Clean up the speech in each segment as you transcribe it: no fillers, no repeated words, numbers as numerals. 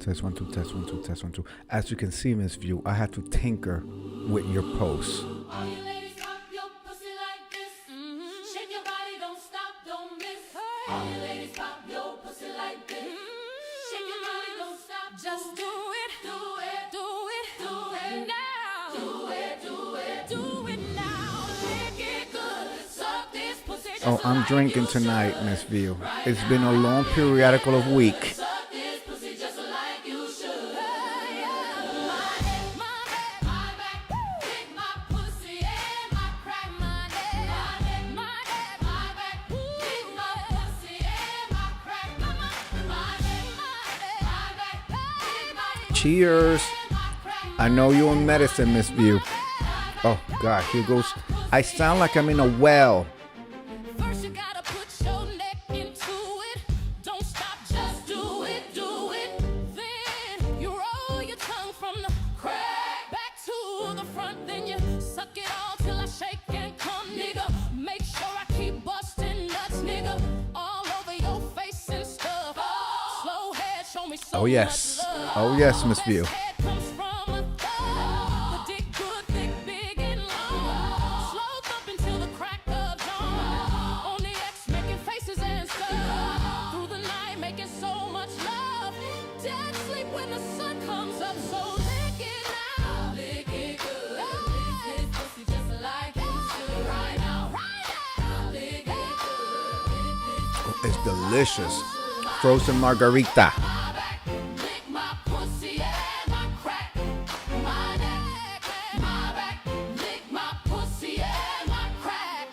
Test one, two, test one, two, test one, two. As you can see, Miss View, I had to tinker with your posts. All you ladies pop your pussy like this. Shake your body, don't stop, don't miss. All you ladies pop your pussy like this. Shake your body, don't stop, just do it. Do it, do it, do it now. Do it, do it, do it now. Lick it good, suck this pussy just Oh, I'm like drinking you tonight, should. Miss View. It's been a long periodical of week. Suck this pussy just like you should. My neck, my back, kick my pussy and my crack. My neck, my back, kick my pussy and my crack. My neck, my back, kick my Cheers. I know you're in medicine, Miss View. Oh, God, here goes. I sound like I'm in a well. First you gotta put your neck into it. Don't stop, just do it, do it. Then you roll your tongue from the crack back to the front. Then you suck it all till I shake and come, nigga. Make sure I keep busting nuts, nigga. All over your face and stuff. Slow head, show me so Oh, yes. much love. Oh, yes, Miss View. Best head comes from a thug. The dick good, thick, big and long. Slow thump until the crack of dawn. On the X making faces and stuff. Through the night making so much love. Dead sleep when the sun comes up. So lick it now. Lick it good. Lick this pussy just like you should. Right now. Right now. Lick it good. It's delicious. Frozen margarita. My back, lick my pussy and my crack. My neck, my back, lick my pussy and my crack.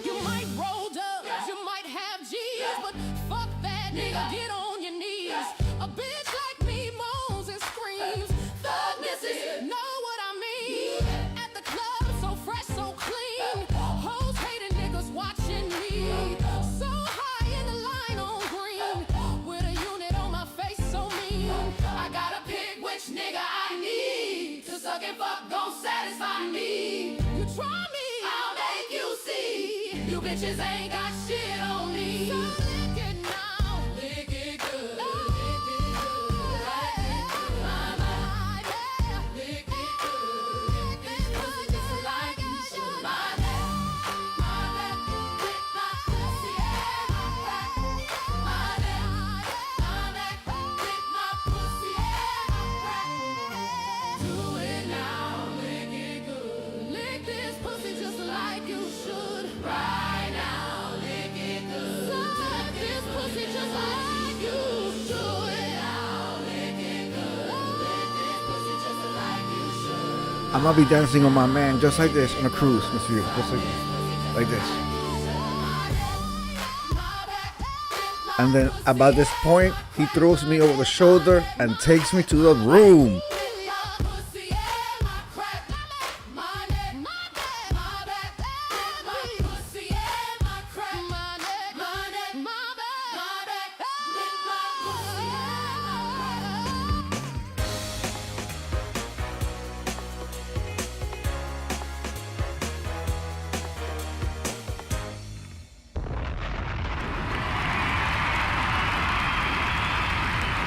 You might roll dubs, you might have G's, but fuck that nigga, get on your knees. A bitch like me moans and screams. Thug misses, know what I mean? At the club, so fresh, so clean. Hoes hating niggas watching me. So high in the line on green. With a unit on my face, so mean. I gotta pick which nigga I need. To suck and fuck gon' satisfy me. You try me, I'll make you see. You bitches ain't got shit on me. So lick it now. Lick it good. Lick it good. Like it good. My neck. Lick it good. Lick it good. Just like you should. My neck. Lick my pussy and my crack. My neck. Lick my pussy and my crack. Do it now. Lick it good. Lick this pussy just like you should. Right now. Lick it good. Suck this pussy just like you should. Now. Lick it good. Lick this pussy just like you should. I'm gonna be dancing on my man just like this on a cruise, Miss View. Just like this. Like this. And then about this point, he throws me over the shoulder and takes me to the room.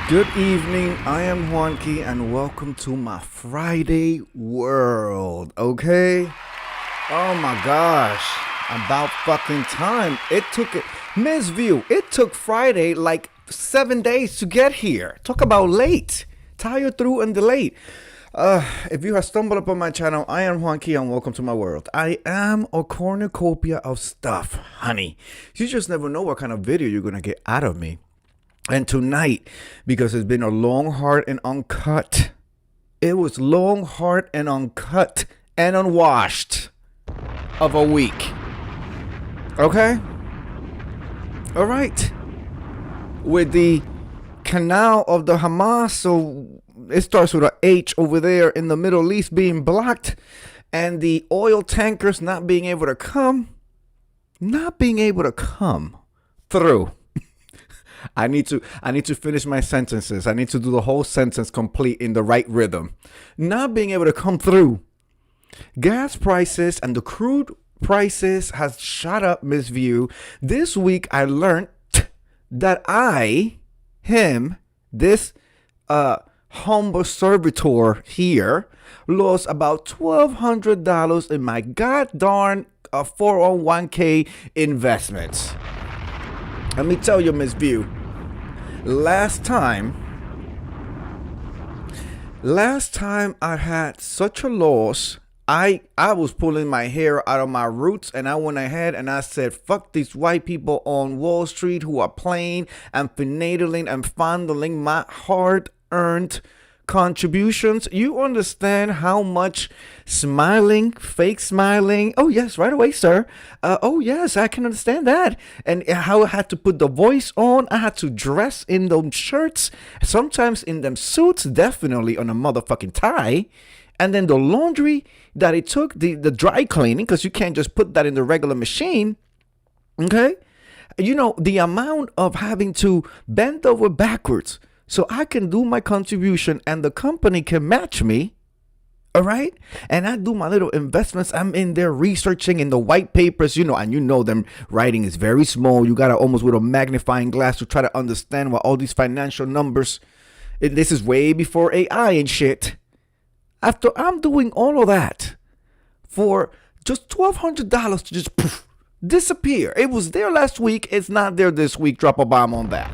Good evening, I am Juanki and welcome to my Friday world, okay? Oh my gosh, about fucking time. Miss View, it took Friday like 7 days to get here. Talk about late, tired through and delayed. If you have stumbled upon my channel, I am Juanki and welcome to my world. I am a cornucopia of stuff, honey. You just never know what kind of video you're gonna get out of me. And tonight, because it's been a long, hard, and uncut. It was long, hard, and uncut and unwashed of a week. Okay? All right. With the canal of the Hamas, so it starts with a H over there in the Middle East being blocked, and the oil tankers not being able to come through. I need to finish my sentences. I need to do the whole sentence complete in the right rhythm. Not being able to come through. Gas prices and the crude prices has shot up, Miss View. This week I learned that this a humble servitor here lost about $1,200 in my goddamn 401k investments. Let me tell you, Miss View, last time I had such a loss, I was pulling my hair out of my roots, and I went ahead and I said, fuck these white people on Wall Street who are playing and finagling and fondling my hard-earned contributions. You understand how much smiling, fake smiling, oh yes, right away, sir, oh yes, I can understand that, and how I had to put the voice on, I had to dress in those shirts, sometimes in them suits, definitely on a motherfucking tie, and then the laundry that it took, the dry cleaning, because you can't just put that in the regular machine, okay? You know, the amount of having to bend over backwards so I can do my contribution and the company can match me, all right? And I do my little investments. I'm in there researching in the white papers, you know, and you know them writing is very small. You got to almost with a magnifying glass to try to understand what all these financial numbers, this is way before AI and shit. After I'm doing all of that for just $1,200 to just poof, disappear. It was there last week. It's not there this week. Drop a bomb on that.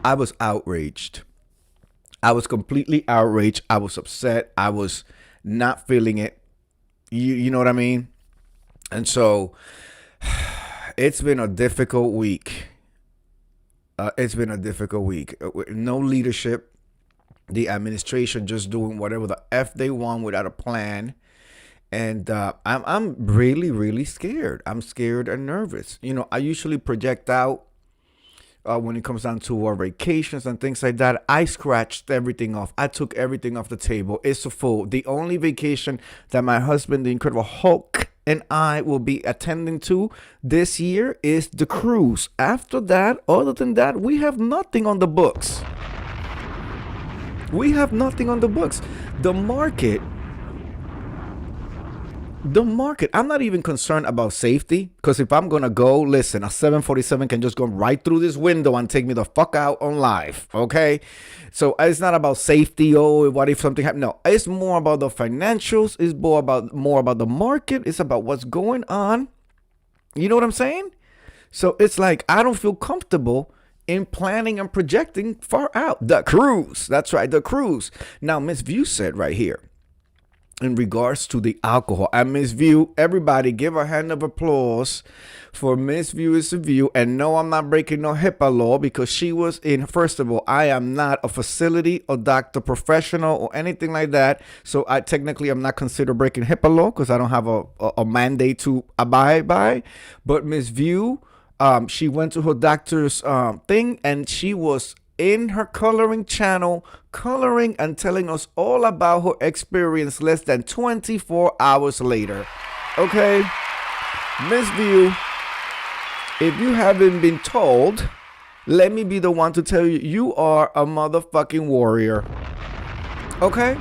I was outraged. I was completely outraged. I was upset. I was not feeling it. You know what I mean? And so it's been a difficult week. No leadership. The administration just doing whatever the F they want without a plan. And I'm really, really scared. I'm scared and nervous. You know, I usually project out when it comes down to our vacations and things like that. I scratched everything off. I took everything off the table. It's a full. The only vacation that my husband, the Incredible Hulk, and I will be attending to this year is the cruise. After that, other than that, we have nothing on the books. The market, I'm not even concerned about safety, because if I'm gonna go, listen, a 747 can just go right through this window and take me the fuck out on live, okay? So it's not about safety. Oh, what if something happens? No, it's more about the financials. It's more about the market. It's about what's going on. You know what I'm saying? So it's like I don't feel comfortable in planning and projecting far out. The cruise, that's right, the cruise. Now, Miss View said right here, in regards to the alcohol, and Miss View, everybody give a hand of applause for Miss View is a View. And no, I'm not breaking no HIPAA law, because she was in, first of all, I am not a facility or doctor professional or anything like that. So I technically am not considered breaking HIPAA law, because I don't have a mandate to abide by. But Miss View, she went to her doctor's thing, and she was in her coloring channel, coloring and telling us all about her experience less than 24 hours later. Okay, Miss View, if you haven't been told, let me be the one to tell you, you are a motherfucking warrior. Okay?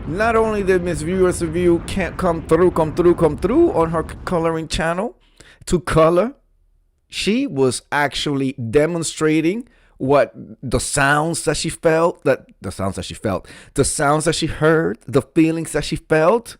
Not only did Miss Viewer's View can't come through on her coloring channel to color, she was actually demonstrating what the sounds that she felt, the sounds that she heard, the feelings that she felt,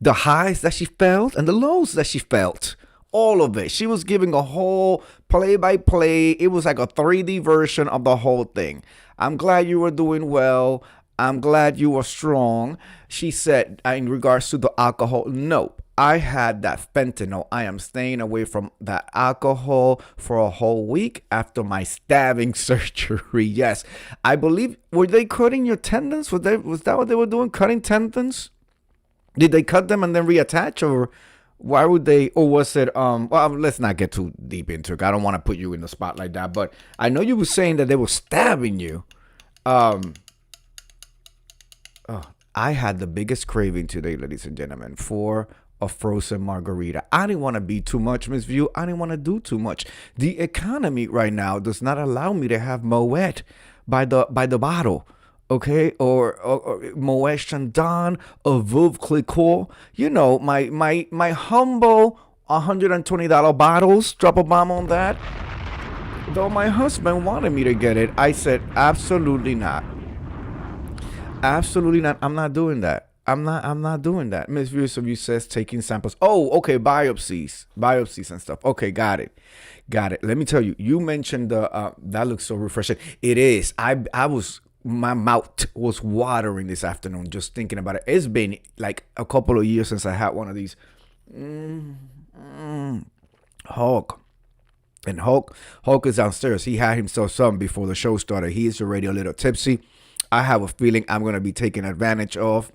the highs that she felt, and the lows that she felt. All of it. She was giving a whole play-by-play. It was like a 3D version of the whole thing. I'm glad you were doing well. I'm glad you were strong. She said, in regards to the alcohol, nope. I had that fentanyl. I am staying away from that alcohol for a whole week after my stabbing surgery. Yes, I believe, were they cutting your tendons? Was that what they were doing? Cutting tendons? Did they cut them and then reattach, or why would they? Or was it? Well, let's not get too deep into it. I don't want to put you in the spot like that. But I know you were saying that they were stabbing you. I had the biggest craving today, ladies and gentlemen, for a frozen margarita. I didn't want to be too much, Miss View. I didn't want to do too much. The economy right now does not allow me to have Moet by the bottle, okay, or Moet Chandon or Veuve Clicquot. You know, my humble $120 bottles, drop a bomb on that. Though my husband wanted me to get it, I said, absolutely not. Absolutely not. I'm not doing that. I'm not doing that. Miss Views of you says taking samples. Oh, okay, biopsies. Biopsies and stuff. Okay, got it. Got it. Let me tell you, you mentioned the that looks so refreshing. It is. I was my mouth was watering this afternoon just thinking about it. It's been like a couple of years since I had one of these. Hulk. And Hulk is downstairs. He had himself some before the show started. He is already a little tipsy. I have a feeling I'm going to be taken advantage of.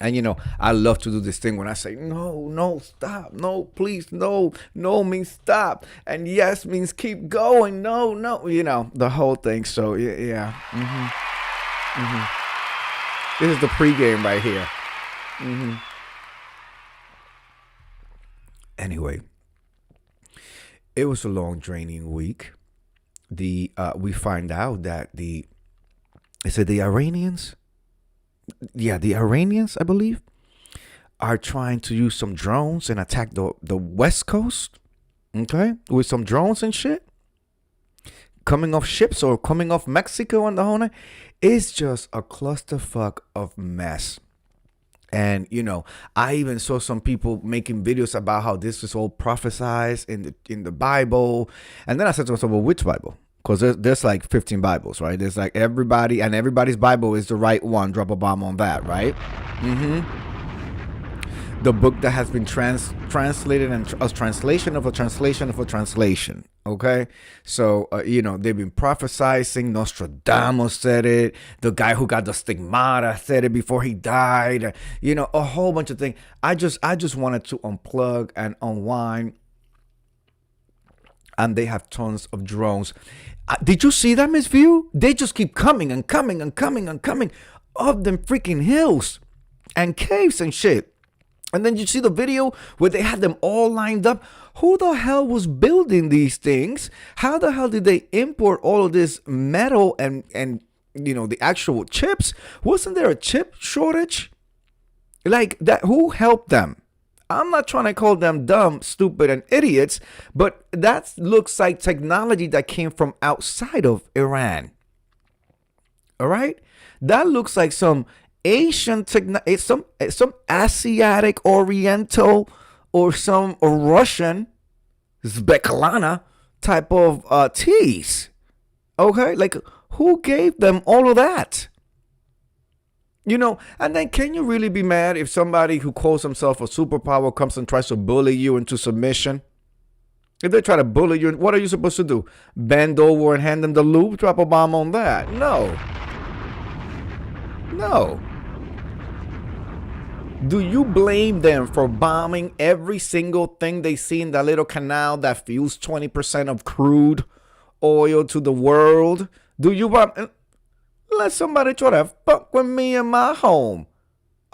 And, I love to do this thing when I say, no, stop. No, please, no. No means stop. And yes means keep going. No, the whole thing. So, yeah. This is the pregame right here. Anyway, it was a long, draining week. We find out that the Iranians? Yeah, the Iranians, I believe, are trying to use some drones and attack the West Coast, okay, with some drones and shit. Coming off ships or coming off Mexico and the whole night. It's just a clusterfuck of mess. And, I even saw some people making videos about how this is all prophesized in the Bible. And then I said to myself, well, which Bible? Because there's like 15 Bibles, right? There's like everybody's Bible is the right one. Drop a bomb on that, right? The book that has been translated and a translation of a translation of a translation. Okay, so they've been prophesizing. Nostradamus said it. The guy who got the stigmata said it before he died. A whole bunch of things. I just wanted to unplug and unwind. And they have tons of drones. Did you see that, Miss View? They just keep coming and coming and coming and coming up them freaking hills and caves and shit. And then you see the video where they had them all lined up. Who the hell was building these things? How the hell did they import all of this metal and the actual chips? Wasn't there a chip shortage? Like that, who helped them? I'm not trying to call them dumb, stupid, and idiots, but that looks like technology that came from outside of Iran. All right? That looks like some Asian some Asiatic, Oriental, or some Russian Svetlana type of teas. Okay? Like, who gave them all of that? And then can you really be mad if somebody who calls himself a superpower comes and tries to bully you into submission? If they try to bully you, what are you supposed to do? Bend over and hand them the loop? Drop a bomb on that? No. Do you blame them for bombing every single thing they see in that little canal that fuels 20% of crude oil to the world? Do you bomb? Let somebody try to fuck with me in my home.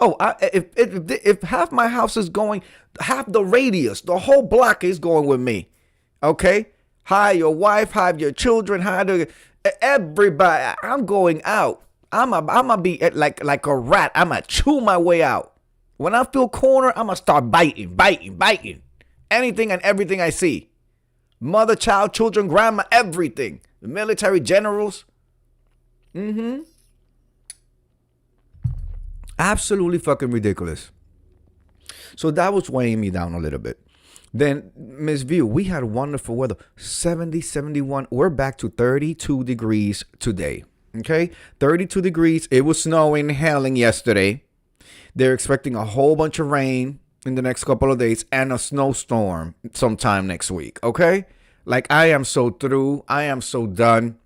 Oh, if half my house is going, half the radius, the whole block is going with me. Okay? Hi, your wife, hi, your children, hi, everybody. I'm going out. I'm a be like a rat. I'm going to chew my way out. When I feel corner, I'm going to start biting. Anything and everything I see. Mother, child, children, grandma, everything. The military generals. Absolutely fucking ridiculous. So that was weighing me down a little bit. Then, Miss View, we had wonderful weather. 70, 71. We're back to 32 degrees today. Okay? 32 degrees. It was snowing, hailing yesterday. They're expecting a whole bunch of rain in the next couple of days and a snowstorm sometime next week. Okay? Like, I am so through. I am so done.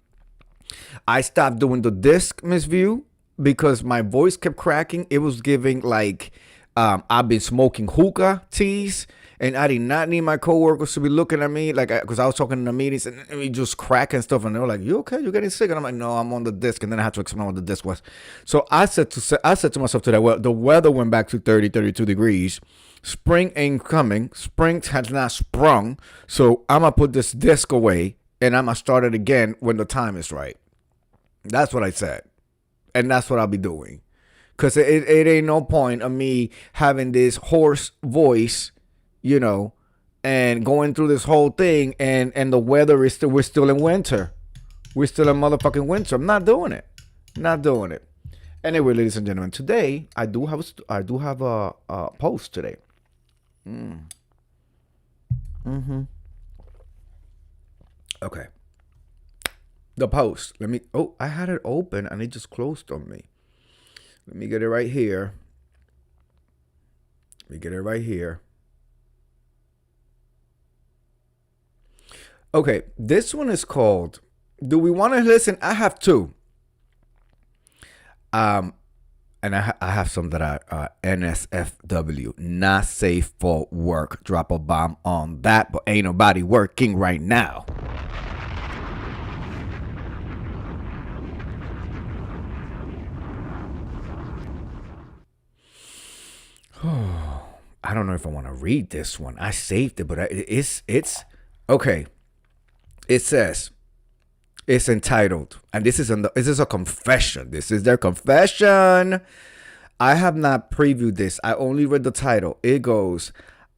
I stopped doing the disc, Miss View, because my voice kept cracking. It was giving like I've been smoking hookah teas, and I did not need my coworkers to be looking at me like because I was talking in the meetings and we just crack and stuff, and they were like, "You okay? You getting sick?" And I'm like, "No, I'm on the disc." And then I had to explain what the disc was. So I said to myself today, well, the weather went back to 30, 32 degrees. Spring ain't coming. Spring has not sprung. So I'm gonna put this disc away and I'm gonna start it again when the time is right. That's what I said. And that's what I'll be doing. Because it ain't no point of me having this hoarse voice, and going through this whole thing, and the weather is still, we're still in winter. We're still in motherfucking winter. I'm not doing it. Not doing it. Anyway, ladies and gentlemen, today I do have a post today. Okay. The post. Let me. Oh, I had it open and it just closed on me. Let me get it right here. Let me get it right here. Okay, this one is called. Do we want to listen? I have two. And I have some that are NSFW, not safe for work. Drop a bomb on that, but ain't nobody working right now. I don't know if I want to read this one. I saved it, but it's okay. It says it's entitled, and this is a confession. This is their confession. I have not previewed this. I only read the title. It goes,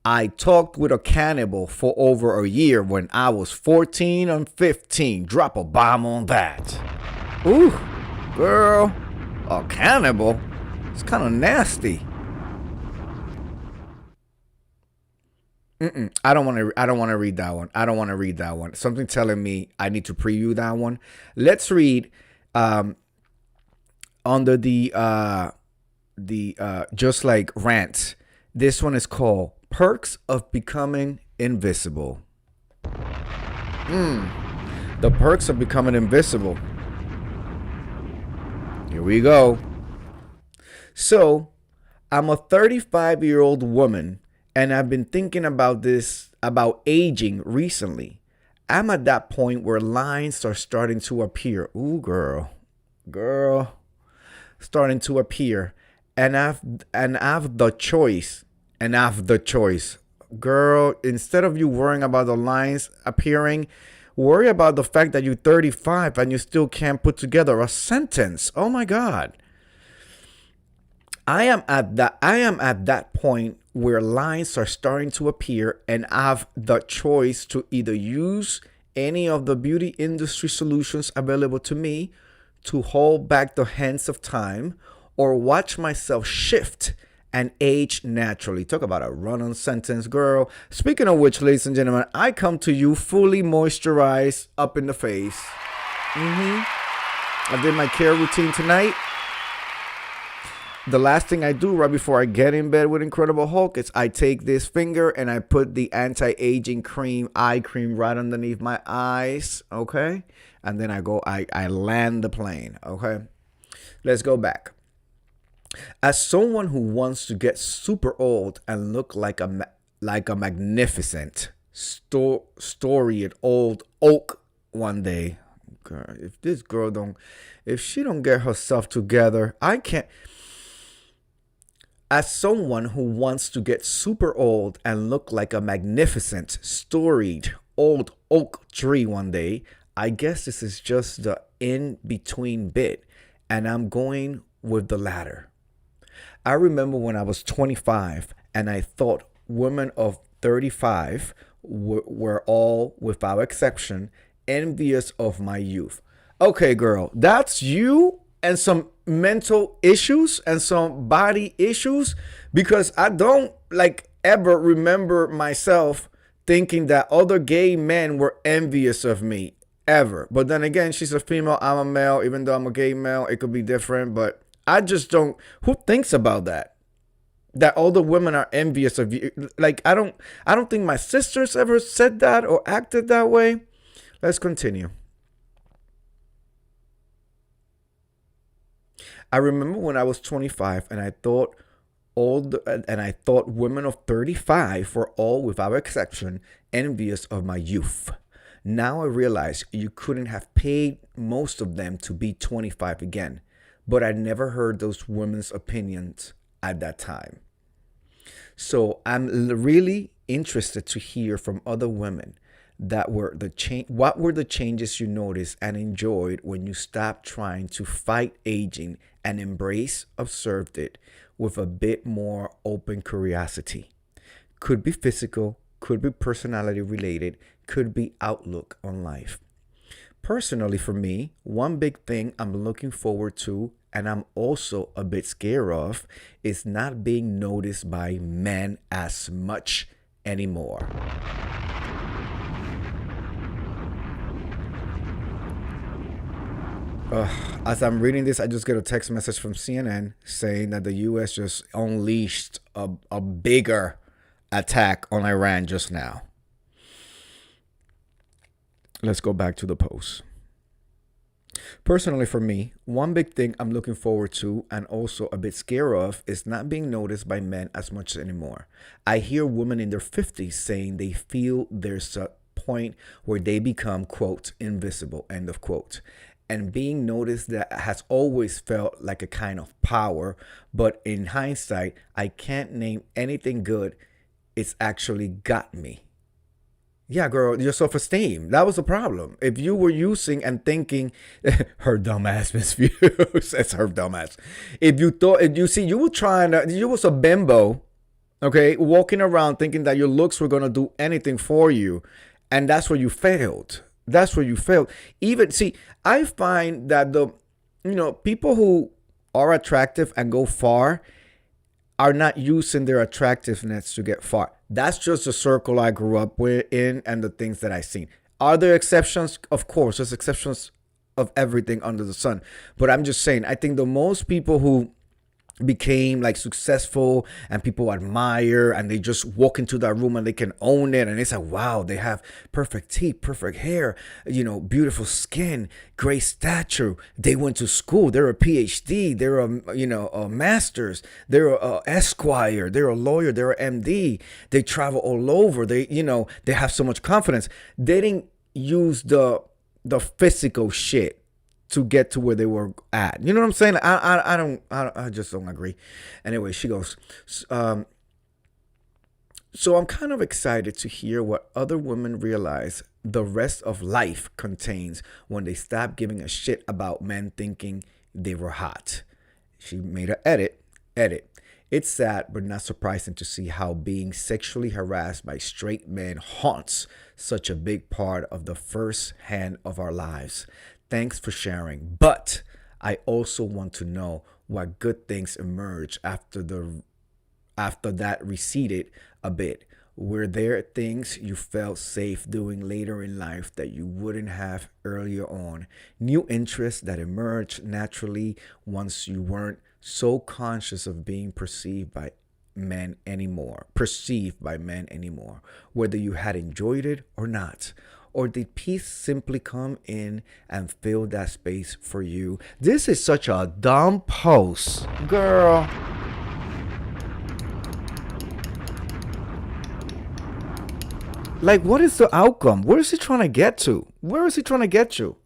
I talked with a cannibal for over a year when I was 14 and 15. Drop a bomb on that. Ooh, girl, a cannibal? It's kind of nasty. I don't want to read that one. I don't want to read that one. Something telling me I need to preview that one. Let's read under the just like rants. This one is called Perks of Becoming Invisible. The perks of becoming invisible. Here we go. So, I'm a 35-year-old woman, and I've been thinking about aging recently. I'm at that point where lines are starting to appear. Ooh, girl, starting to appear, and I've the choice. Girl, instead of you worrying about the lines appearing, worry about the fact that you're 35 and you still can't put together a sentence. Oh my God. I am at that point where lines are starting to appear, and I have the choice to either use any of the beauty industry solutions available to me to hold back the hands of time, or watch myself shift and age naturally. Talk about a run-on sentence, girl. Speaking of which, ladies and gentlemen, I come to you fully moisturized up in the face. I did my care routine tonight. The last thing I do right before I get in bed with Incredible Hulk is I take this finger and I put the anti-aging eye cream right underneath my eyes, okay? And then I land the plane, okay? Let's go back. As someone who wants to get super old and look like a magnificent storied old oak one day, girl, if she don't get herself together, I can't. As someone who wants to get super old and look like a magnificent, storied, old oak tree one day, I guess this is just the in-between bit, and I'm going with the latter. I remember when I was 25 and I thought women of 35 were all, without exception, envious of my youth. Okay, girl, that's you and some mental issues and some body issues, because I don't ever remember myself thinking that other gay men were envious of me ever. But then again, she's a female, I'm a male. Even though I'm a gay male, it could be different, but I just don't. Who thinks about that? That all the women are envious of you? I don't think my sisters ever said that or acted that way. Let's continue. I remember when I was 25 and I thought women of 35 were all, without exception, envious of my youth. Now I realize you couldn't have paid most of them to be 25 again, but I never heard those women's opinions at that time. So I'm really interested to hear from other women what were the changes you noticed and enjoyed when you stopped trying to fight aging and observed it with a bit more open curiosity. Could be physical, could be personality related, could be outlook on life. Personally, for me, one big thing I'm looking forward to and I'm also a bit scared of is not being noticed by men as much anymore. As I'm reading this, I just get a text message from CNN saying that the US just unleashed a bigger attack on Iran just now. Let's go back to the post. Personally, for me, one big thing I'm looking forward to and also a bit scared of is not being noticed by men as much anymore. I hear women in their 50s saying they feel there's a point where they become, quote, invisible, end of quote. And being noticed that has always felt like a kind of power, but in hindsight, I can't name anything good it's actually got me. Yeah, girl, your self esteem. That was the problem. If you were using and thinking, her dumbass Miss Views, that's her dumbass. If you thought, if you see, you were trying to, you was a bimbo, okay, walking around thinking that your looks were going to do anything for you. And that's where you failed. That's where you failed. Even, see, I find that people who are attractive and go far are not using their attractiveness to get far. That's just the circle I grew up in and the things that I've seen. Are there exceptions? Of course, there's exceptions of everything under the sun. But I'm just saying, I think the most people who became like successful and people admire and they just walk into that room and they can own it and it's like, wow, they have perfect teeth, perfect hair, beautiful skin, great stature, they went to school, they're a PhD, they're a master's, they're a esquire, they're a lawyer, they're a MD, they travel all over, they have so much confidence. They didn't use the physical shit to get to where they were at. You know what I'm saying? I just don't agree. Anyway, she goes, so I'm kind of excited to hear what other women realize the rest of life contains when they stop giving a shit about men thinking they were hot. She made an edit. It's sad but not surprising to see how being sexually harassed by straight men haunts such a big part of the first hand of our lives. Thanks for sharing. But I also want to know what good things emerged after that receded a bit. Were there things you felt safe doing later in life that you wouldn't have earlier on? New interests that emerged naturally once you weren't so conscious of being perceived by men anymore, whether you had enjoyed it or not. Or did peace simply come in and fill that space for you? This is such a dumb post, girl. Like, what is the outcome? Where is he trying to get to? Where is he trying to get you?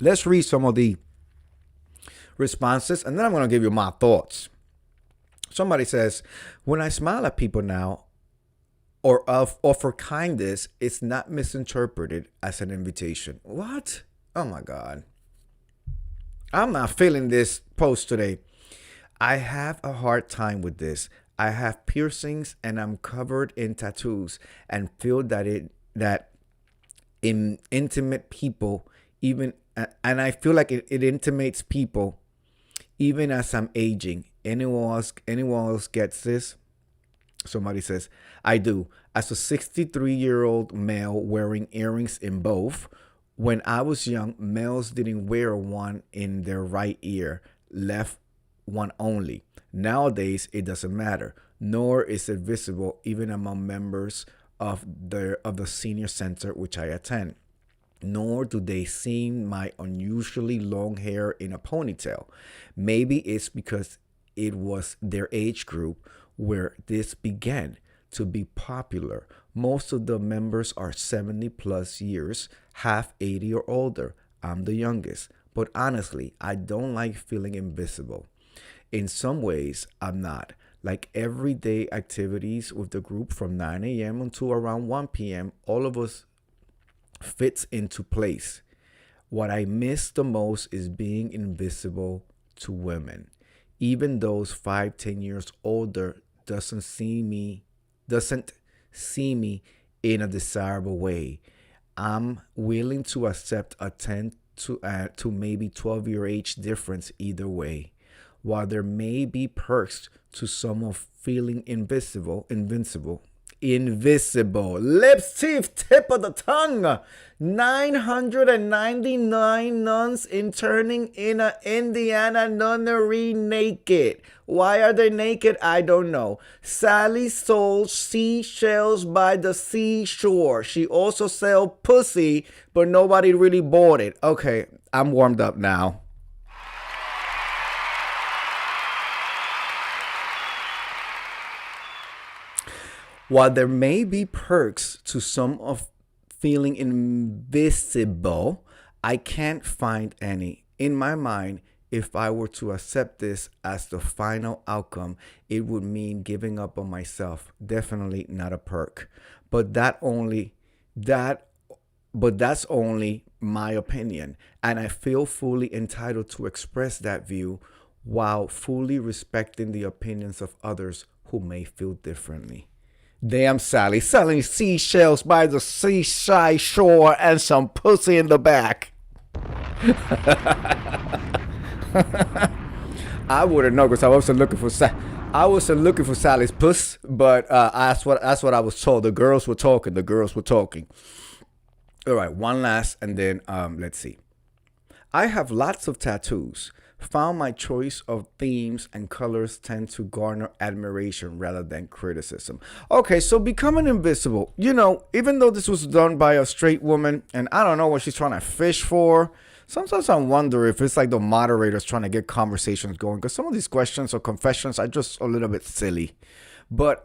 Let's read some of the responses, and then I'm going to give you my thoughts. Somebody says, when I smile at people now or offer kindness, it's not misinterpreted as an invitation. What? Oh my God. I'm not feeling this post today. I have a hard time with this. I have piercings and I'm covered in tattoos and feel that in intimate people, even, and I feel like it intimates people even as I'm aging. Anyone else gets this? Somebody says, I do. As a 63-year-old male wearing earrings in both, when I was young, males didn't wear one in their right ear, left one only. Nowadays, it doesn't matter, nor is it visible even among members of the senior center which I attend. Nor do they see my unusually long hair in a ponytail. Maybe it's because it was their age group where this began to be popular. Most of the members are 70 plus years, half 80 or older. I'm the youngest. But honestly, I don't like feeling invisible. In some ways, I'm not. Like everyday activities with the group from 9 a.m. until around 1 p.m., all of us fits into place. What I miss the most is being invisible to women. even those 5, 10 years older doesn't see me in a desirable way. I'm willing to accept a 10 to maybe 12-year age difference either way. While there may be perks to some of feeling invisible, lips, teeth, tip of the tongue. 999 nuns interning in a Indiana nunnery naked. Why are they naked? I don't know. Sally sold seashells by the seashore. She also sold pussy, but nobody really bought it. Okay, I'm warmed up now. While there may be perks to some of feeling invisible, I can't find any. In my mind, if I were to accept this as the final outcome, it would mean giving up on myself. Definitely not a perk. But that's only my opinion, and I feel fully entitled to express that view while fully respecting the opinions of others who may feel differently. Damn Sally, selling seashells by the seaside shore and some pussy in the back. I wouldn't know because I wasn't looking for Sally's puss, but that's what I was told. The girls were talking. All right, one last, and then let's see. I have lots of tattoos. Found my choice of themes and colors tend to garner admiration rather than criticism. Okay, so becoming invisible. Even though this was done by a straight woman, and I don't know what she's trying to fish for, sometimes I wonder if it's like the moderators trying to get conversations going, because some of these questions or confessions are just a little bit silly. But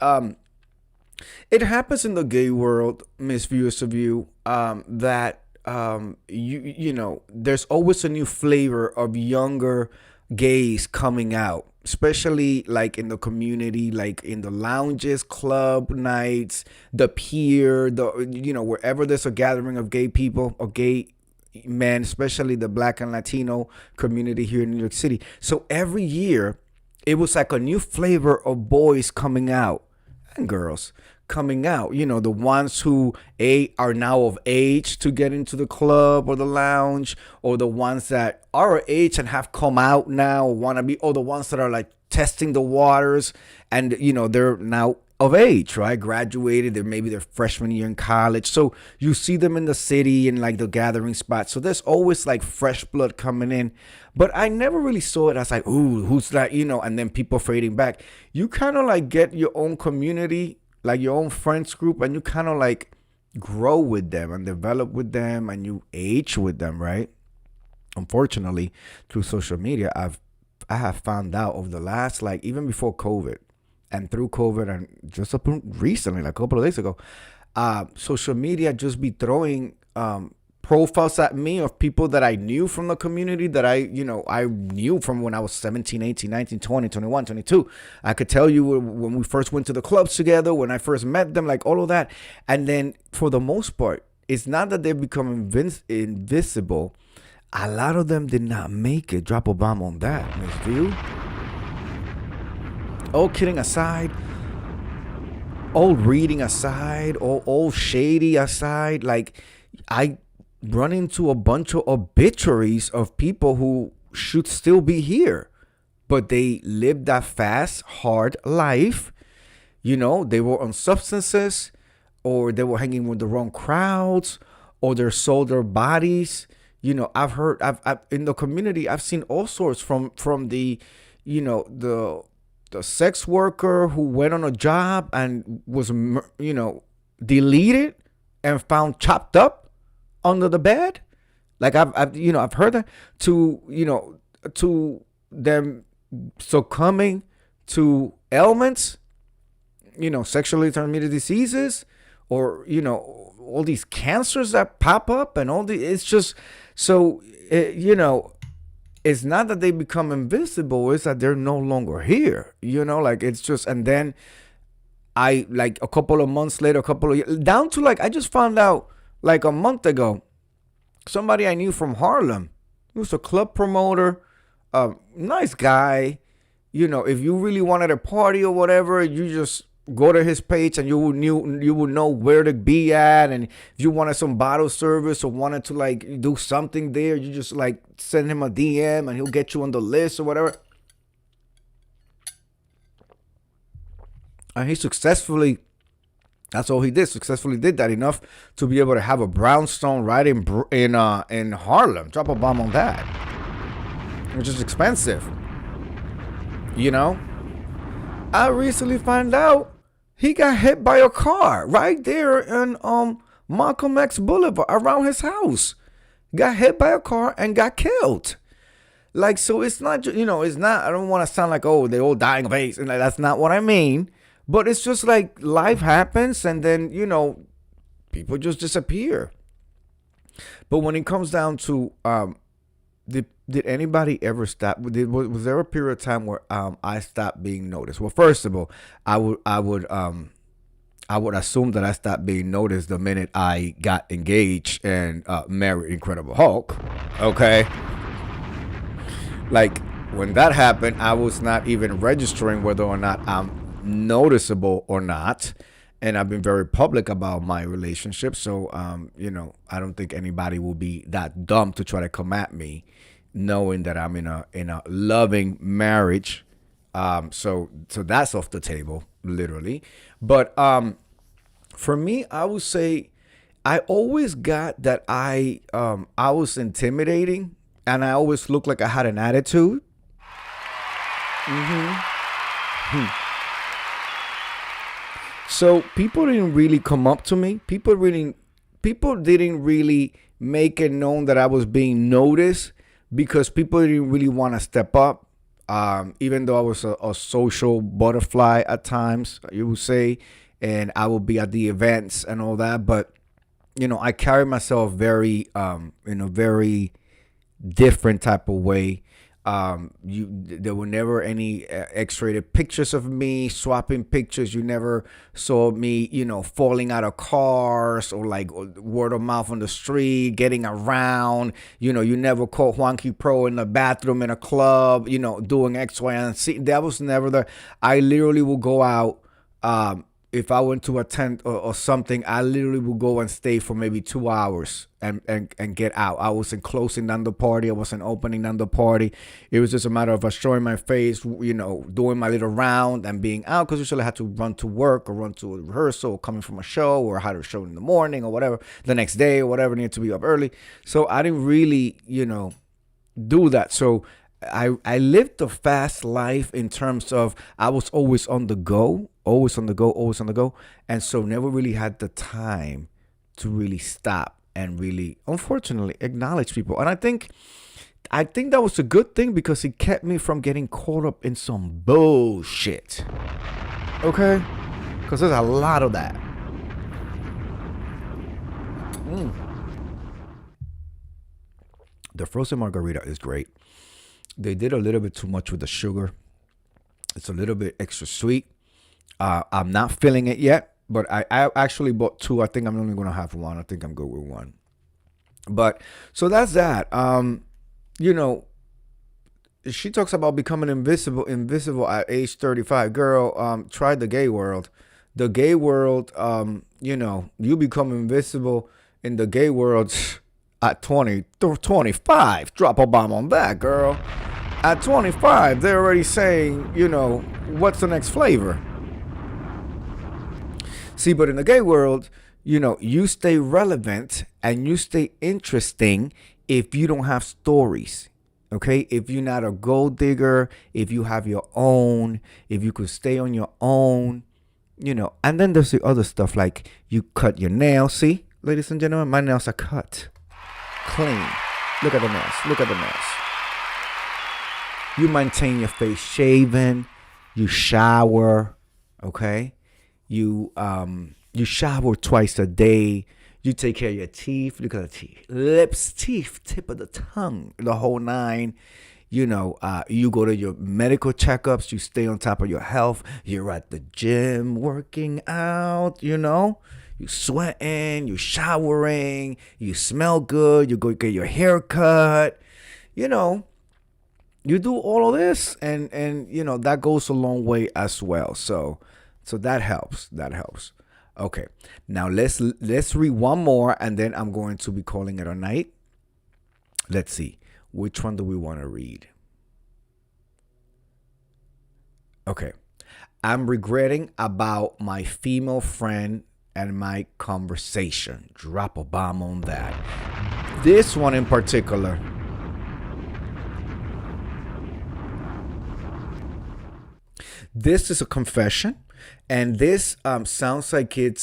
it happens in the gay world, Miss Viewers of You, that there's always a new flavor of younger gays coming out, especially like in the community, like in the lounges, club nights, the pier, wherever there's a gathering of gay people or gay men, especially the Black and Latino community here in New York City. So every year it was like a new flavor of boys coming out and girls coming out, the ones who are now of age to get into the club or the lounge, or the ones that are of age and have come out now or want to be, or the ones that are like testing the waters and they're now of age, right? Graduated, maybe their freshman year in college. So you see them in the city and like the gathering spots. So there's always like fresh blood coming in. But I never really saw it as like, ooh, who's that? And then people fading back. You kind of like get your own community, like your own friends group, and you kind of like grow with them and develop with them and you age with them, right? Unfortunately, through social media, I have found out over the last, like even before COVID and through COVID and just up recently, like a couple of days ago, social media just be throwing profiles at me of people that I knew from the community that I knew from when I was 17, 18, 19, 20, 21, 22. I could tell you when we first went to the clubs together, when I first met them, like all of that. And then for the most part, it's not that they've become invisible. A lot of them did not make it. Drop a bomb on that, Miss View. All kidding aside, all reading aside, all shady aside, like I run into a bunch of obituaries of people who should still be here, but they lived that fast, hard life. They were on substances, or they were hanging with the wrong crowds, or they sold their bodies. I've in the community, I've seen all sorts from the, the sex worker who went on a job and was, deleted and found chopped up under the bed. Like I've heard that, to them succumbing to ailments, sexually transmitted diseases, or all these cancers that pop up, and it's just so it's not that they become invisible, it's that they're no longer here, like it's just. And then I, like a couple of months later, down to like, I just found out like a month ago, somebody I knew from Harlem. He was a club promoter, nice guy, if you really wanted a party or whatever, you just go to his page and you would know where to be at. And if you wanted some bottle service or wanted to like do something there, you just like send him a DM and he'll get you on the list or whatever. And he successfully, that's all he did, successfully did that enough to be able to have a brownstone right in Harlem. Drop a bomb on that, which is expensive. I recently found out he got hit by a car right there in Malcolm X Boulevard around his house. Got hit by a car and got killed. Like, so it's not, it's not, I don't want to sound like, oh, they're all dying of AIDS. And that's not what I mean. But it's just like life happens and then, people just disappear. But when it comes down to, did anybody ever stop? Was there a period of time where I stopped being noticed? Well, first of all, I would assume that I stopped being noticed the minute I got engaged and married Incredible Hulk. Okay, like when that happened, I was not even registering whether or not I'm noticeable or not. And I've been very public about my relationship, so I don't think anybody will be that dumb to try to come at me, knowing that I'm in a loving marriage. So that's off the table, literally. But for me, I would say I always got that I was intimidating, and I always looked like I had an attitude. So people didn't really come up to me. People didn't really make it known that I was being noticed because people didn't really want to step up. Even though I was a social butterfly at times, you would say, and I would be at the events and all that. But, I carry myself very, in a very different type of way. There were never any X-rated pictures of me swapping pictures. You never saw me, falling out of cars or like word of mouth on the street, getting around. You never caught JuankiPro in the bathroom in a club, doing X, Y, and Z. That was never there. I literally would go out. If I went to a tent or something, I literally would go and stay for maybe 2 hours and get out. I wasn't closing down the party. I wasn't opening down the party. It was just a matter of showing my face, doing my little round and being out, because usually I had to run to work or run to a rehearsal or coming from a show, or I had a show in the morning or whatever, the next day or whatever, needed to be up early. So I didn't really, do that. So I lived a fast life in terms of I was always on the go. And so never really had the time to really stop and really, unfortunately, acknowledge people. And I think that was a good thing because it kept me from getting caught up in some bullshit. Okay? Because there's a lot of that. The frozen margarita is great. They did a little bit too much with the sugar. It's a little bit extra sweet. I'm not feeling it yet, but I actually bought two. I think I'm only going to have one. I think I'm good with one. But so that's that. She talks about becoming invisible at age 35. Girl, try the gay world. The gay world, you become invisible in the gay world at 25. Drop a bomb on that, girl. At 25, they're already saying, what's the next flavor? See, but in the gay world, you stay relevant and you stay interesting if you don't have stories. Okay, if you're not a gold digger, if you have your own, if you could stay on your own, and then there's the other stuff like you cut your nails. See, ladies and gentlemen, my nails are cut clean. Look at the nails. You maintain your face shaven. You shower. Okay, you shower twice a day. You take care of your teeth. Look at the teeth. Lips, teeth, tip of the tongue, the whole nine. You go to your medical checkups. You stay on top of your health. You're at the gym working out, You sweating. You showering. You smell good. You go get your hair cut. You do all of this, and that goes a long way as well. So that helps. That helps. Okay. Now let's read one more, and then I'm going to be calling it a night. Let's see. Which one do we want to read? Okay. I'm regretting about my female friend and my conversation. Drop a bomb on that. This one in particular. This is a confession, and this sounds like it's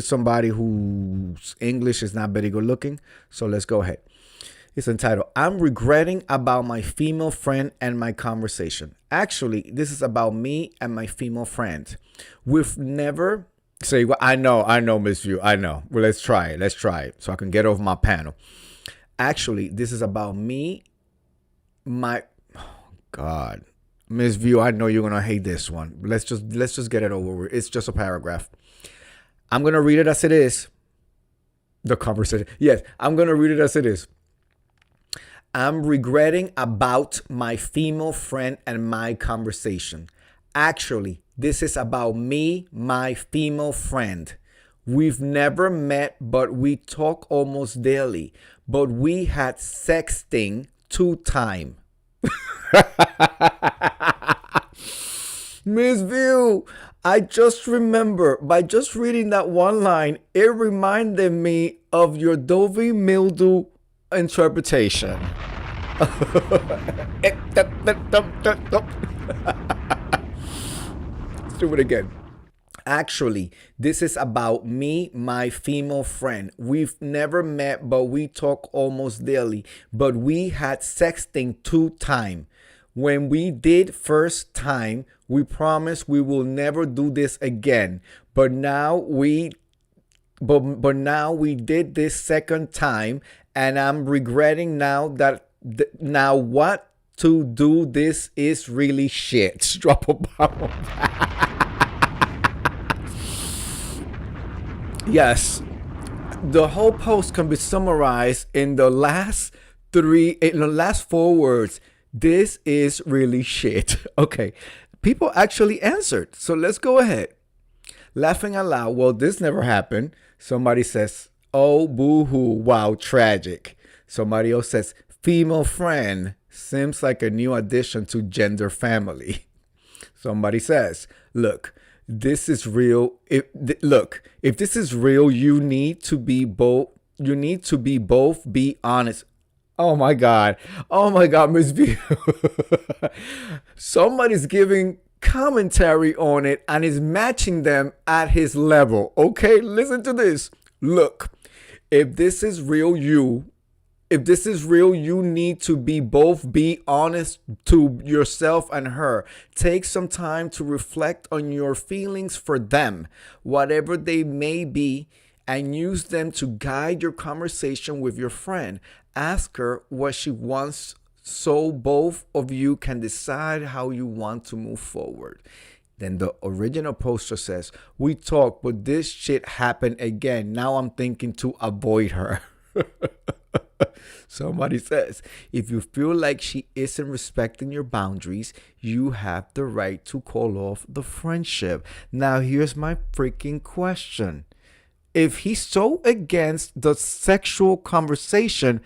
somebody whose English is not very good looking. So let's go ahead. It's entitled, I'm regretting about my female friend and my conversation. Actually, this is about me and my female friend. We've never say, well, I know, Miss View. I know. Well, let's try it so I can get off my panel. Actually, this is about me, God. Miss View, I know you're going to hate this one. Let's just get it over with. It's just a paragraph. I'm going to read it as it is. The conversation. Yes, I'm going to read it as it is. I'm regretting about my female friend and my conversation. Actually, this is about me, my female friend. We've never met, but we talk almost daily. But we had sexting 2 times. Miss View, I just remember, by just reading that one line, it reminded me of your Dovey Mildew interpretation. Let's do it again. Actually, this is about me, my female friend. We've never met, but we talk almost daily. But we had sexting 2 times. When we did first time, we promised we will never do this again. But now we did this second time, and I'm regretting now that now what to do. This is really shit. Drop a bomb. Yes, the whole post can be summarized in the last 4 words. This is really shit. Okay, people actually answered. So let's go ahead. Laughing aloud. Well, this never happened. Somebody says, oh, boo-hoo. Wow, tragic. Somebody else says, female friend seems like a new addition to gender family. Somebody says, look, this is real. If this is real, you need to be both. Be honest. Oh my God, Miss V. Somebody's giving commentary on it and is matching them at his level. Okay, listen to this. Look, if this is real, you need to be honest to yourself and her. Take some time to reflect on your feelings for them, whatever they may be, and use them to guide your conversation with your friend. Ask her what she wants so both of you can decide how you want to move forward. Then the original poster says, we talked, but this shit happened again. Now I'm thinking to avoid her. Somebody says, if you feel like she isn't respecting your boundaries, you have the right to call off the friendship. Now, here's my freaking question. If he's so against the sexual conversation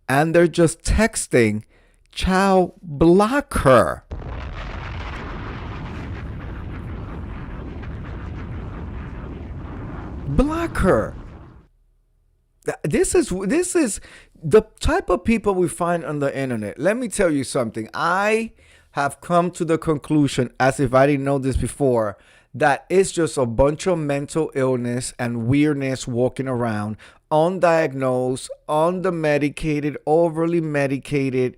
and they're just texting, child, block her. Block her. This is the type of people we find on the internet. Let me tell you something. I have come to the conclusion, as if I didn't know this before, that it's just a bunch of mental illness and weirdness walking around, undiagnosed, undermedicated, overly medicated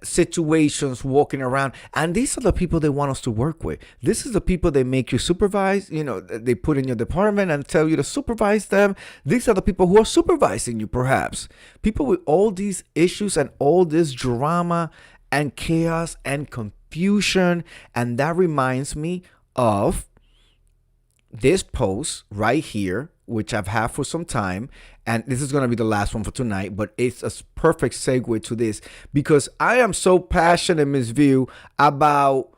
situations walking around. And these are the people they want us to work with. This is the people they make you supervise. They put in your department and tell you to supervise them. These are the people who are supervising you, perhaps. People with all these issues and all this drama and chaos and confusion. And that reminds me of this post right here which I've had for some time, and this is going to be the last one for tonight, but it's a perfect segue to this because I am so passionate, Ms. View, about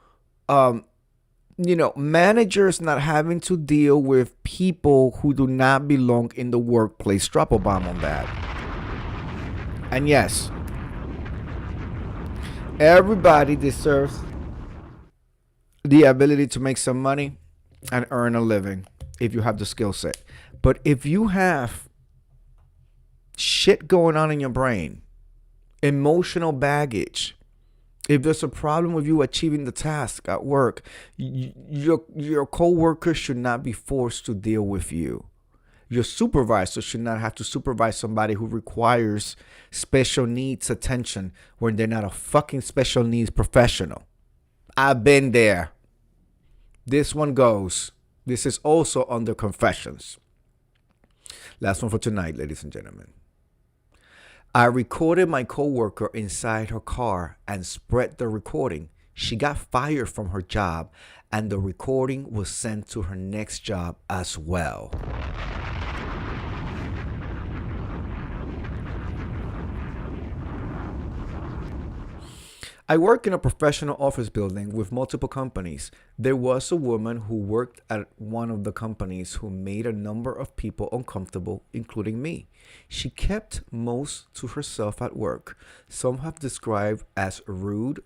managers not having to deal with people who do not belong in the workplace. Drop a bomb on that. And yes, everybody deserves the ability to make some money and earn a living if you have the skill set. But if you have shit going on in your brain, emotional baggage, if there's a problem with you achieving the task at work, your coworker should not be forced to deal with you. Your supervisor should not have to supervise somebody who requires special needs attention when they're not a fucking special needs professional. I've been there. This one goes. This is also under confessions. Last one for tonight, ladies and gentlemen. I recorded my coworker inside her car and spread the recording. She got fired from her job, and the recording was sent to her next job as well. I work in a professional office building with multiple companies. There was a woman who worked at one of the companies who made a number of people uncomfortable, including me. She kept most to herself at work. Some have described as rude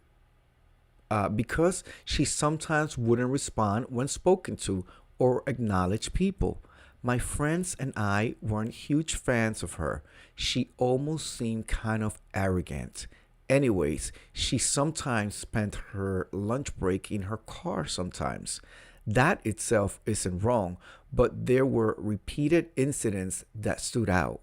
because she sometimes wouldn't respond when spoken to or acknowledge people. My friends and I weren't huge fans of her. She almost seemed kind of arrogant. Anyways, she sometimes spent her lunch break in her car sometimes. That itself isn't wrong, but there were repeated incidents that stood out.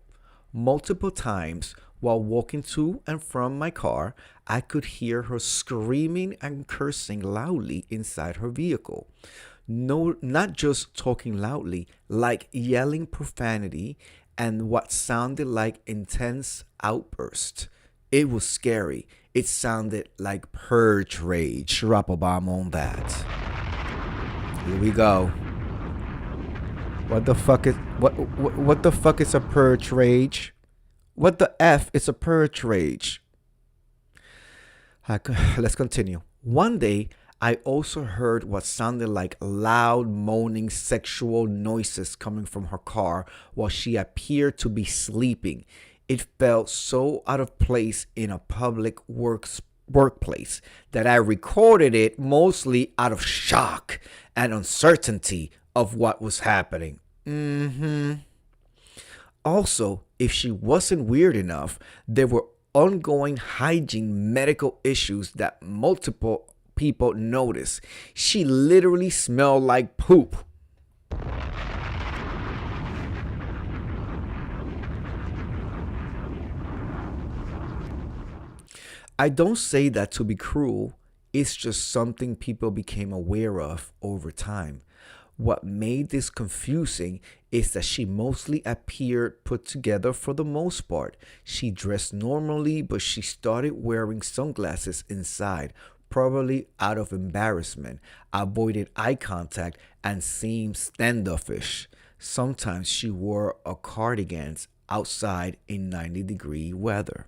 Multiple times while walking to and from my car, I could hear her screaming and cursing loudly inside her vehicle. No, not just talking loudly, like yelling profanity and what sounded like intense outbursts. It was scary. It sounded like purge rage. Drop a bomb on that. Here we go. What the fuck is a purge rage? What the F is a purge rage? Let's continue. One day, I also heard what sounded like loud moaning sexual noises coming from her car while she appeared to be sleeping. It felt so out of place in a public workplace that I recorded it mostly out of shock and uncertainty of what was happening. Also, if she wasn't weird enough, there were ongoing hygiene medical issues that multiple people noticed. She literally smelled like poop. I don't say that to be cruel. It's just something people became aware of over time. What made this confusing is that she mostly appeared put together for the most part. She dressed normally, but she started wearing sunglasses inside, probably out of embarrassment, avoided eye contact, and seemed standoffish. Sometimes she wore a cardigan outside in 90-degree weather.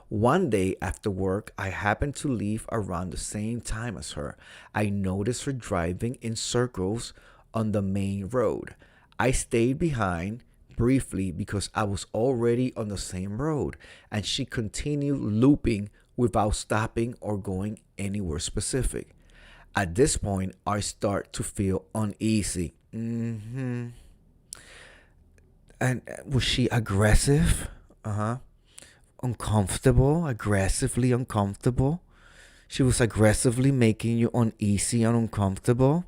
One day after work, I happened to leave around the same time as her. I noticed her driving in circles on the main road. I stayed behind briefly because I was already on the same road, and she continued looping without stopping or going anywhere specific. At this point, I start to feel uneasy. And was she aggressive? Uncomfortable, aggressively uncomfortable. She was aggressively making you uneasy and uncomfortable.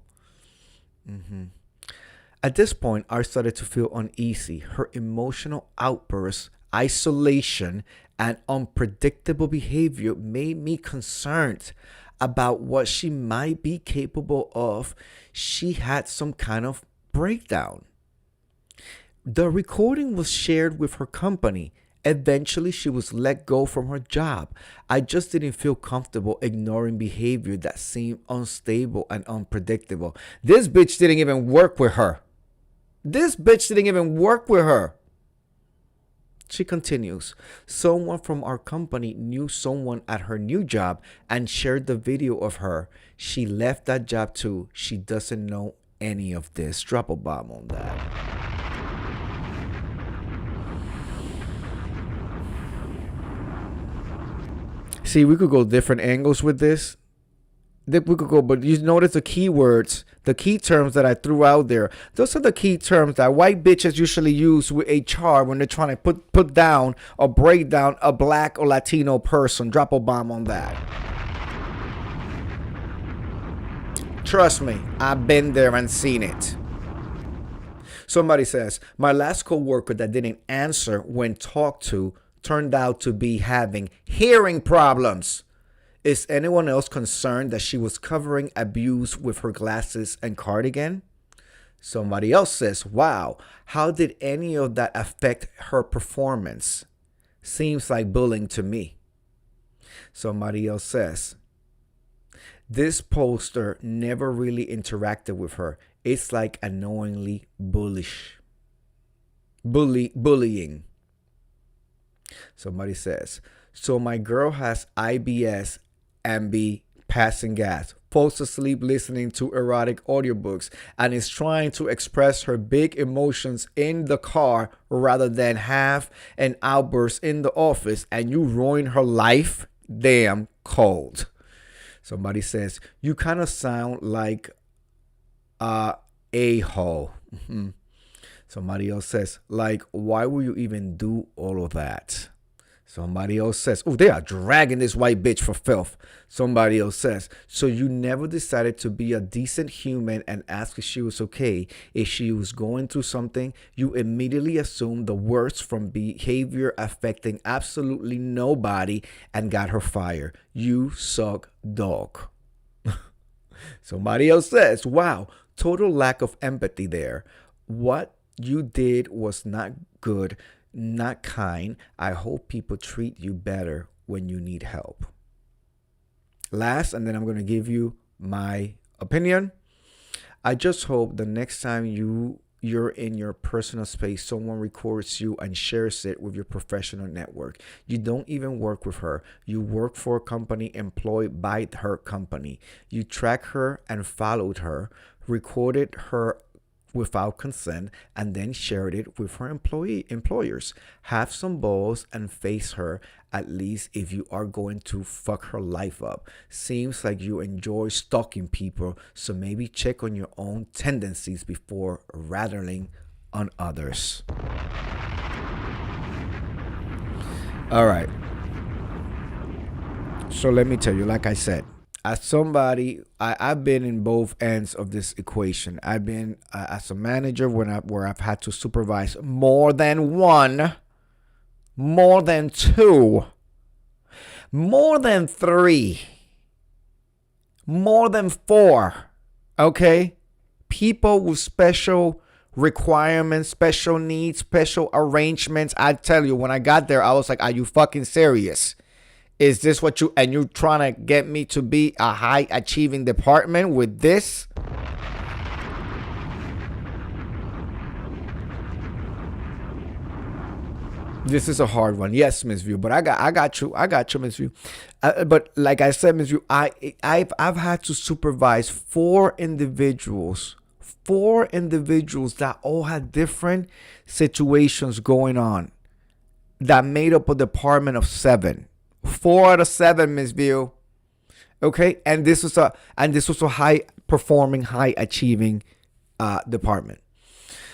At this point, I started to feel uneasy. Her emotional outbursts, isolation, and unpredictable behavior made me concerned about what she might be capable of. She had some kind of breakdown. The recording was shared with her company. Eventually, she was let go from her job. I just didn't feel comfortable ignoring behavior that seemed unstable and unpredictable. This bitch didn't even work with her. This bitch didn't even work with her. She continues, someone from our company knew someone at her new job and shared the video of her. She left that job too. She doesn't know any of this. Drop a bomb on that. See, we could go different angles with this. We could go, but you notice the keywords, the key terms that I threw out there. Those are the key terms that white bitches usually use with HR when they're trying to put down or break down a black or Latino person. Drop a bomb on that. Trust me, I've been there and seen it. Somebody says, my last coworker that didn't answer when talked to turned out to be having hearing problems. Is anyone else concerned that she was covering abuse with her glasses and cardigan? Somebody else says, wow, how did any of that affect her performance? Seems like bullying to me. Somebody else says, this poster never really interacted with her. It's like unknowingly bullying. Somebody says, so my girl has IBS and be passing gas, falls asleep listening to erotic audiobooks, and is trying to express her big emotions in the car rather than have an outburst in the office, and you ruin her life? Damn cold. Somebody says, you kind of sound like a a-hole. Somebody else says, like, why will you even do all of that? Somebody else says, oh, they are dragging this white bitch for filth. Somebody else says, so you never decided to be a decent human and ask if she was okay. If she was going through something, you immediately assumed the worst from behavior affecting absolutely nobody and got her fired. You suck dog. Somebody else says, wow, total lack of empathy there. What you did was not good. Not kind. I hope people treat you better when you need help. Last, and then I'm going to give you my opinion. I just hope the next time you're in your personal space, someone records you and shares it with your professional network. You don't even work with her. You work for a company employed by her company. You track her and followed her, recorded her without consent, and then shared it with her employers. Have some balls and face her, at least if you are going to fuck her life up. Seems like you enjoy stalking people, so maybe check on your own tendencies before rattling on others. All right. So let me tell you, like I said, as somebody, I've been in both ends of this equation. I've been as a manager where I've had to supervise more than one, more than two, more than three, more than four, okay? People with special requirements, special needs, special arrangements. I tell you, when I got there, I was like, are you fucking serious? Is this what and you're trying to get me to be a high achieving department with this? This is a hard one. Yes, Ms. View, but I got you, Ms. View. But like I said, Ms. View, I've had to supervise four individuals that all had different situations going on that made up a department of 7. 4 out of 7, Ms. View. Okay, and this was a high performing, high achieving department.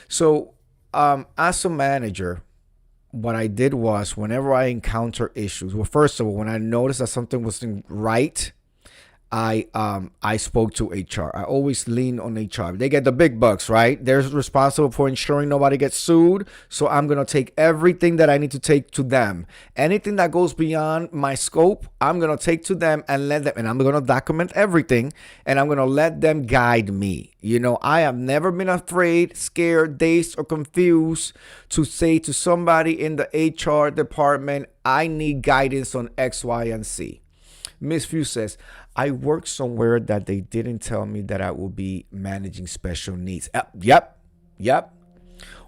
So, as a manager, what I did was, whenever I encounter issues, well, first of all, when I noticed that something wasn't right, I spoke to HR. I always lean on HR. They get the big bucks, right? They're responsible for ensuring nobody gets sued. So I'm going to take everything that I need to take to them. Anything that goes beyond my scope, I'm going to take to them and let them, and I'm going to document everything, and I'm going to let them guide me. You know, I have never been afraid, scared, dazed, or confused to say to somebody in the HR department, I need guidance on X, Y, and Z. Miss Few says, I worked somewhere that they didn't tell me that I will be managing special needs. Yep.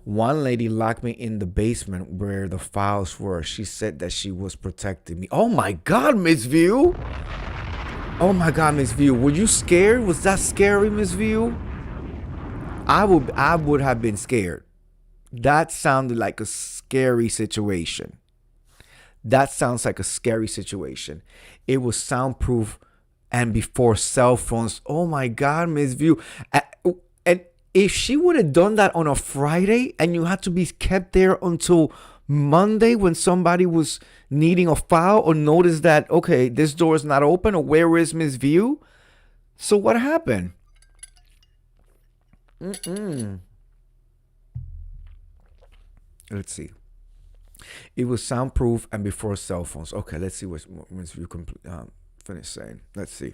One lady locked me in the basement where the files were. She said that she was protecting me. Oh my God, Miss View. Oh my God, Miss View. Were you scared? Was that scary, Miss View? I would have been scared. That sounded like a scary situation. That sounds like a scary situation. It was soundproof and before cell phones. Oh my God, Miss View. And if she would have done that on a Friday and you had to be kept there until Monday when somebody was needing a file or noticed that, okay, this door is not open or where is Miss View? So what happened? Let's see. It was soundproof and before cell phones. Okay, let's see what Miss View finish saying. Let's see.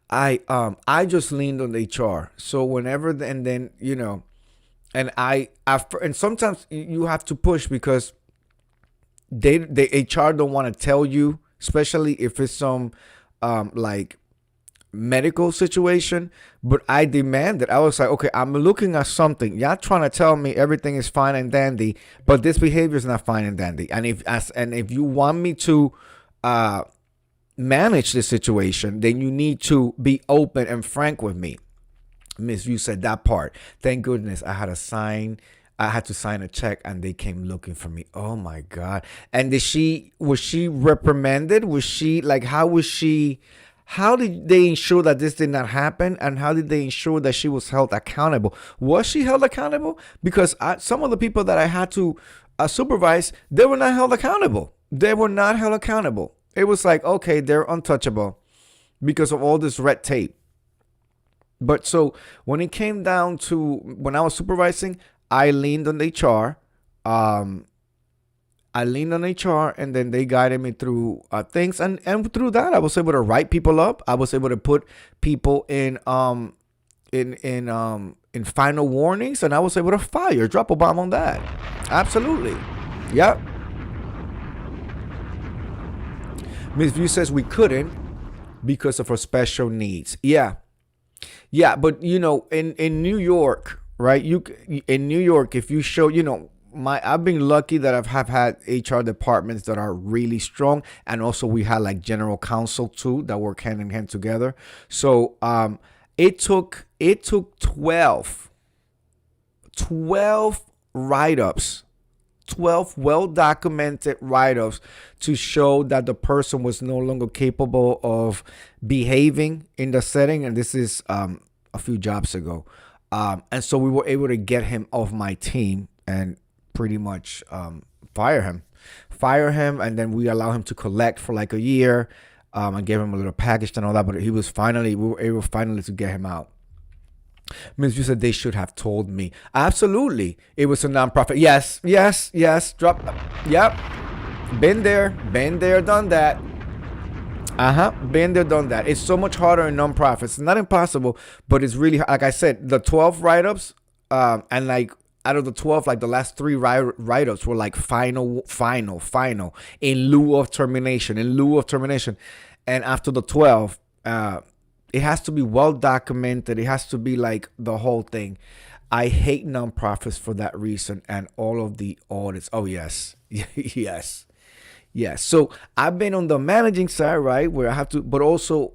I just leaned on the HR. So whenever and then and I after and sometimes you have to push because the HR don't want to tell you, especially if it's some like medical situation. But I demanded. I was like, okay, I'm looking at something. Y'all trying to tell me everything is fine and dandy, but this behavior is not fine and dandy. And if you want me to manage the situation, then you need to be open and frank with me. Miss View said that part. Thank goodness I had to sign a check and they came looking for me. Oh my God. And was she reprimanded? Was she like, how did they ensure that this did not happen? And how did they ensure that she was held accountable? Was she held accountable? Because some of the people that I had to supervise, they were not held accountable. They were not held accountable. It was like, okay, they're untouchable because of all this red tape. But so when it came down to when I was supervising, I leaned on HR. And then they guided me through things. And through that, I was able to write people up. I was able to put people in final warnings, and I was able to drop a bomb on that. Absolutely. Yep. Ms. View says we couldn't because of her special needs. Yeah. Yeah, but in New York, right? In New York, if you show, I've been lucky that I've had HR departments that are really strong, and also we had like general counsel too that work hand in hand together. So it took 12 write-ups, 12 well-documented write-ups to show that the person was no longer capable of behaving in the setting. And this is a few jobs ago. And so we were able to get him off my team and pretty much fire him. And then we allow him to collect for like a year and gave him a little package and all that. But we were able finally to get him out. Ms. You said they should have told me. Absolutely. It was a nonprofit. Yes. Drop. Yep. Been there, done that. Been there, done that. It's so much harder in nonprofits. It's not impossible, but it's really, like I said, the 12 write-ups, and like out of the 12, like the last 3 write-ups were like final, in lieu of termination. And after the 12, it has to be well documented. It has to be like the whole thing. I hate nonprofits for that reason and all of the audits. Oh, yes. Yes. So I've been on the managing side, right, where I have to, but also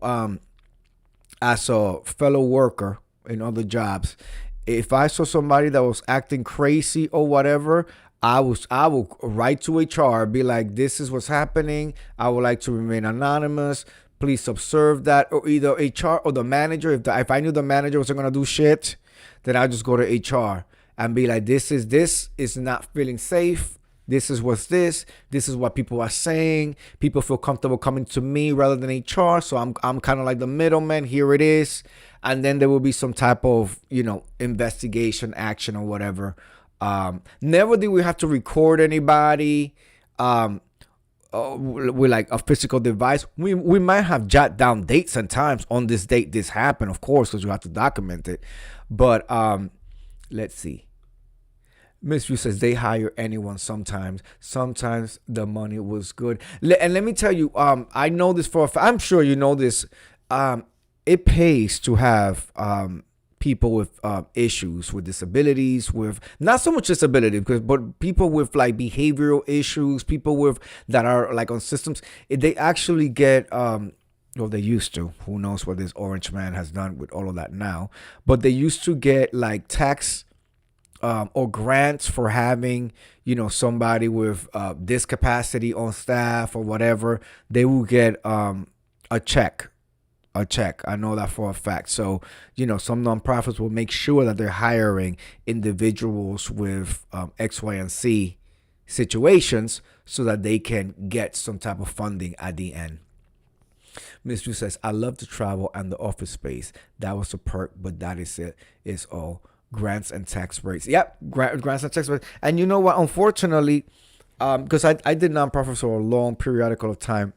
as a fellow worker in other jobs, if I saw somebody that was acting crazy or whatever, I will write to HR, be like, this is what's happening. I would like to remain anonymous. Please observe that. Or either HR or the manager. If I knew the manager wasn't going to do shit, then I'll just go to HR and be like, this is not feeling safe. This is what people are saying. People feel comfortable coming to me rather than HR. So I'm kind of like the middleman. Here it is. And then there will be some type of, investigation, action or whatever. Never did we have to record anybody. With like a physical device. We might have jot down dates and times. On this date this happened, of course, because you have to document it. But let's see. Miss View says they hire anyone sometimes. Sometimes the money was good. And let me tell you, I know this for a fact. I'm sure you know this. It pays to have people with issues, with disabilities, with not so much disability, but people with like behavioral issues, people with that are like on systems. They actually get well, they used to. Who knows what this orange man has done with all of that now? But they used to get like tax or grants for having, somebody with discapacity on staff or whatever. They will get a check. I know that for a fact. So, some nonprofits will make sure that they're hiring individuals with X, Y, and Z situations so that they can get some type of funding at the end. Ms. Yu says, I love to travel and the office space. That was a perk, but that is it. It's all grants and tax breaks. Yep, grants and tax breaks. And you know what? Unfortunately, because I did nonprofits for a long periodical of time,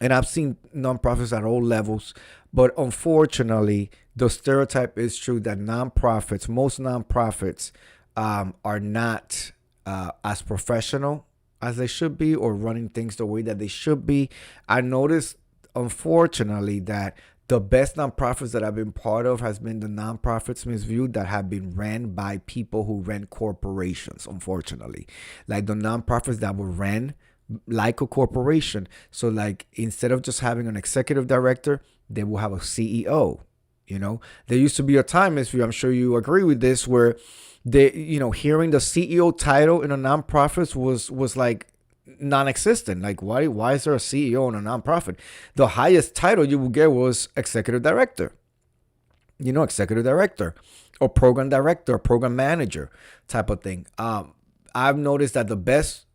and I've seen nonprofits at all levels, but unfortunately, the stereotype is true that most nonprofits, are not as professional as they should be, or running things the way that they should be. I noticed, unfortunately, that the best nonprofits that I've been part of has been the nonprofits, Ms. View, that have been ran by people who ran corporations, unfortunately. Like the nonprofits that were ran like a corporation. So like instead of just having an executive director, they will have a CEO. There used to be a time, Ms. View, I'm sure you agree with this, where hearing the CEO title in a nonprofit was like non-existent. Like why is there a CEO in a nonprofit? The highest title you would get was executive director, executive director or program director or program manager type of thing. I've noticed that the best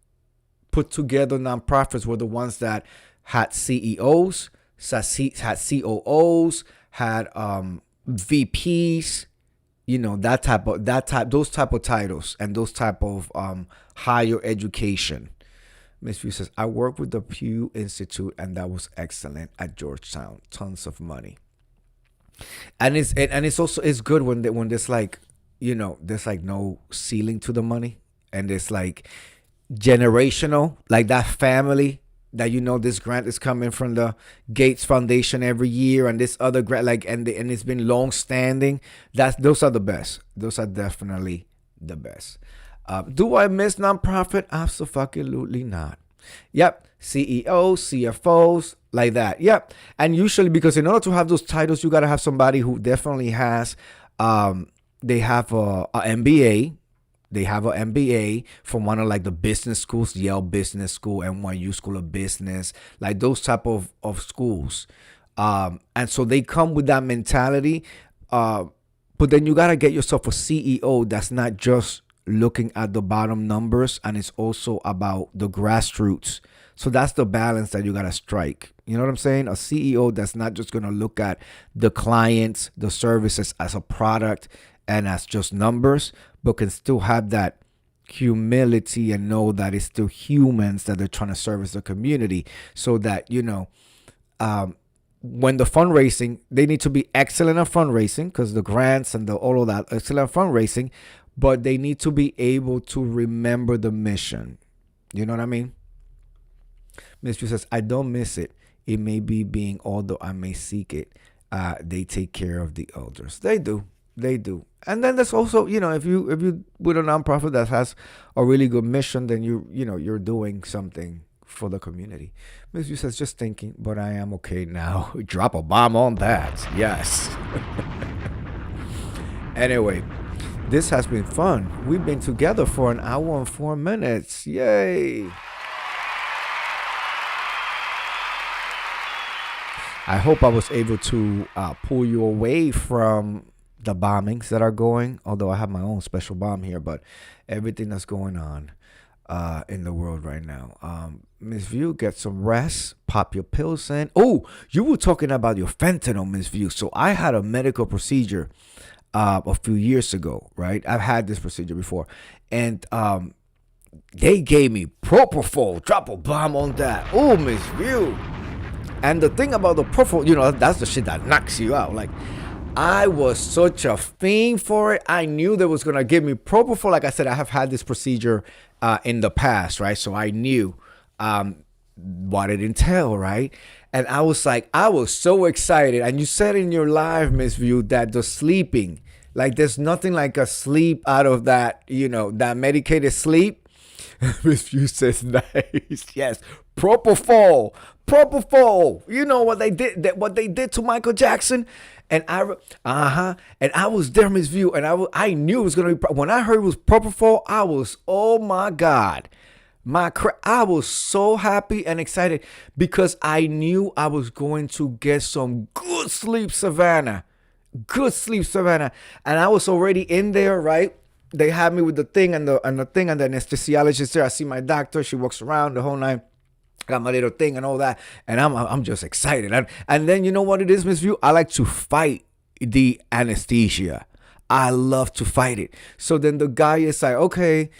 put together nonprofits were the ones that had CEOs, had COOs, had VPs, those type of titles and those type of higher education. Ms. View says, I worked with the Pew Institute and that was excellent at Georgetown. Tons of money. And it's also good when there's like, there's like no ceiling to the money, and it's like generational, like that family that this grant is coming from the Gates Foundation every year, and this other grant, like, and it's been long standing. Those are the best. Those are definitely the best. Do I miss nonprofit? Absolutely not. Yep. CEOs, CFOs, like that. Yep. And usually, because in order to have those titles, you got to have somebody who definitely has, they have a MBA. They have an MBA from one of like the business schools, Yale Business School, NYU School of Business, like those type of schools. And so they come with that mentality. But then you got to get yourself a CEO that's not just looking at the bottom numbers, and it's also about the grassroots. So that's the balance that you got to strike. You know what I'm saying? A CEO that's not just going to look at the clients, the services as a product and as just numbers, but can still have that humility and know that it's still humans that they're trying to service the community. So that, when the fundraising, they need to be excellent at fundraising, because the grants and all of that, excellent fundraising, but they need to be able to remember the mission. You know what I mean? Mr. says, I don't miss it. It may be being, although I may seek it. They take care of the elders. They do. And then there's also, if you with a nonprofit that has a really good mission, then you're doing something for the community. Ms. Yu says, just thinking, but I am okay now. Drop a bomb on that. Yes. Anyway, this has been fun. We've been together for an hour and 4 minutes. Yay. I hope I was able to pull you away from the bombings that are going, although I have my own special bomb here, but everything that's going on in the world right now. Ms. View, get some rest, pop your pills in. Oh, you were talking about your fentanyl, Ms. View. So I had a medical procedure a few years ago, right? I've had this procedure before, and they gave me propofol. Drop a bomb on that. Oh, Ms. View. And the thing about the propofol, that's the shit that knocks you out. Like, I was such a fiend for it. I knew they was going to give me propofol. Like I said, I have had this procedure in the past, right? So I knew what it entailed, right? And I was like, I was so excited. And you said in your live, Miss View, that the sleeping, like there's nothing like a sleep out of that, that medicated sleep. Miss View says nice. Yes. Propofol. You know what they did, what they did to Michael Jackson? And and I was there, Miss View, and I knew it was gonna be. When I heard it was propofol, I was, oh my God. I was so happy and excited because I knew I was going to get some good sleep, Savannah. Good sleep, Savannah. And I was already in there, right? They had me with the thing and the anesthesiologist there. I see my doctor. She walks around the whole night. Got my little thing and all that. And I'm just excited. And then you know what it is, Miss View? I like to fight the anesthesia. I love to fight it. So then the guy is like, okay,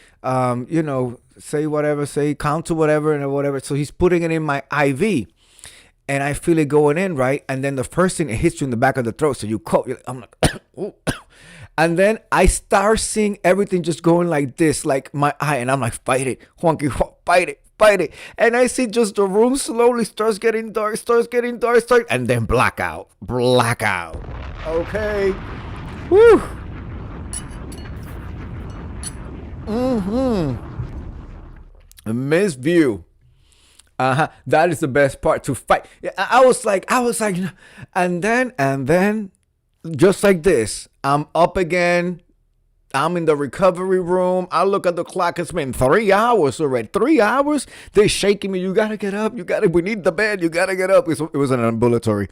say whatever, count to whatever and whatever. So he's putting it in my IV. And I feel it going in, right? And then the first thing, it hits you in the back of the throat. So you cough. I'm like, ooh. And then I start seeing everything just going like this, like my eye. And I'm like, fight it, Juanqui, fight it. And I see just the room slowly starts getting dark, and then blackout. Okay. Woo. Miss View. That is the best part, to fight. I was like, and then, just like this, I'm up again. I'm in the recovery room. I look at the clock. It's been 3 hours already. 3 hours? They're shaking me. You got to get up. We need the bed. You got to get up. It was an ambulatory.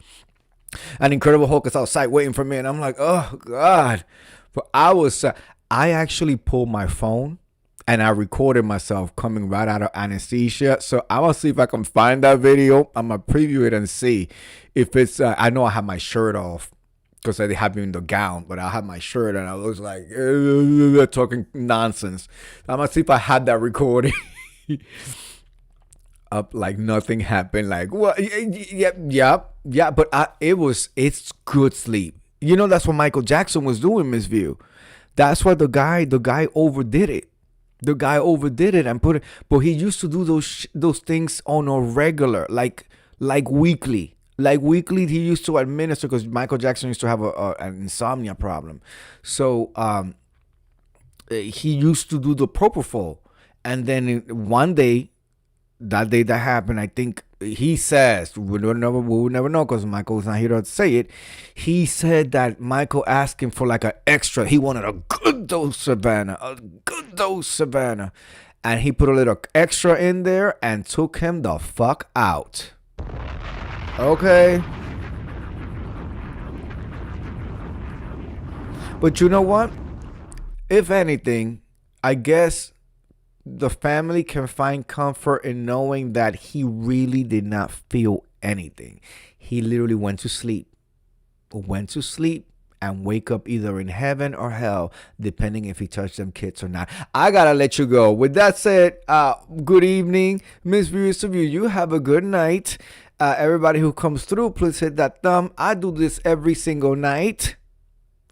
An Incredible Hulk is outside waiting for me. And I'm like, oh, God. But I actually pulled my phone and I recorded myself coming right out of anesthesia. So I'm going to see if I can find that video. I'm going to preview it and see if it's, I know I have my shirt off, because they have me in the gown, but I had my shirt and I was like talking nonsense. I'm gonna see if I had that recording up like nothing happened. Like, what? Yeah. But it's good sleep. That's what Michael Jackson was doing, Miss View. That's why the guy overdid it. The guy overdid it and put it. But he used to do those things on a regular, like weekly. Like weekly, he used to administer, because Michael Jackson used to have an insomnia problem. So he used to do the propofol. And then one day, that day that happened, I think he says, we'll never know because Michael's not here to say it. He said that Michael asked him for like an extra. He wanted a good dose, Savannah. And he put a little extra in there and took him the fuck out. Okay. But you know what? If anything, I guess the family can find comfort in knowing that he really did not feel anything. He literally went to sleep. And wake up either in heaven or hell, depending if he touched them kids or not. I gotta let you go. With that said, good evening, Miss Viewers of You have a good night. Everybody who comes through, please hit that thumb. I do this every single night.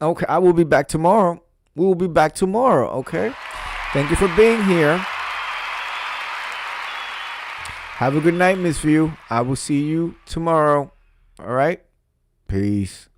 Okay, I will be back tomorrow. We will be back tomorrow, okay? Thank you for being here. Have a good night, Miss View. I will see you tomorrow. All right? Peace.